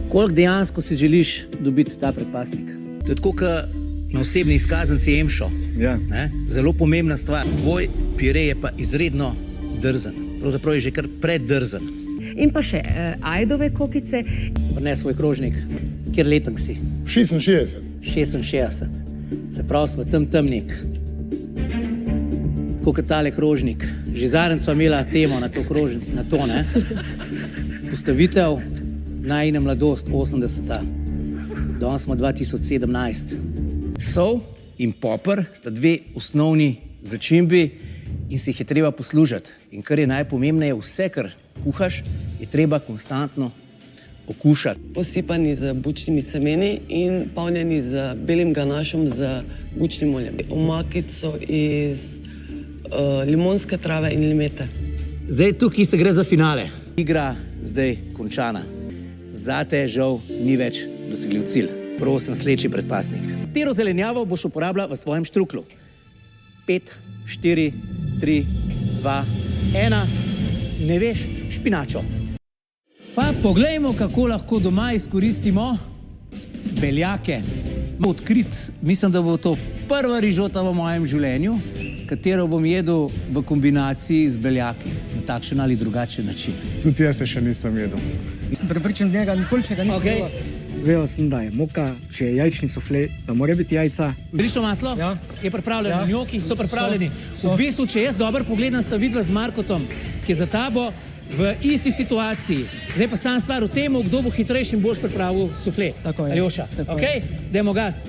Koliko dejansko si želiš dobiti ta predpasnik? To je tako, kot na osebni izkaznici EMŠO. Ja. Zelo pomembna stvar. Tvoj pire je pa izredno drzen. Pravzaprav je že kar preddrzen. In pa še ajdove kokice. Prines svoj krožnik. Kjer letenk si? 66. 66. Se pravi, smo tam temnik. Tako kot tale krožnik. Že zadnjič sva imela temo na to krožnik, na to, ne? Postavitev najina mladost 80. Danes smo 2017. Sol in poper sta dve osnovni začimbi in si jih je treba poslužiti. In kar je najpomembneje, vse, kar kuhaš, je treba konstantno okušati. Posipani z bučnimi semeni in polnjeni z belim ganašem z bučnim oljem. Omakico iz limonske trave in limete. Zdaj tukaj se gre za finale. Igra zdaj končana. Zate žal ni več dosegljiv cilj. Prosim, sledeči predpasnik. Katero zelenjavo boš uporabljal v svojem štruklu? 5, 4, 3, 2, 1. Ne veš, špinačo. Pa poglejmo, kako lahko doma izkoristimo beljake. Odkrit, mislim, da bo to prva rižota v mojem življenju, katero bom jedel v kombinaciji z beljaki na takšen ali drugačen način. Tudi jaz se še nisem jedel. Sem prepričan, njega nikoli še ga nisem jedel. Vejo sem, da je moka, če je jajčni sufle, da mora biti jajca. Vrišno maslo? Ja. Je pripravljeno, Ja. njoki so pripravljeni. So. V bistvu, če jaz dobro pogledam, sta vidva z Markotom, ki je za tabo v isti situaciji. Zdaj pa sam stvar v tem, kdo bo hitrejši in boš pripravil sufle. Tako je. Aljoša, Tako je. ok? Dajmo gas.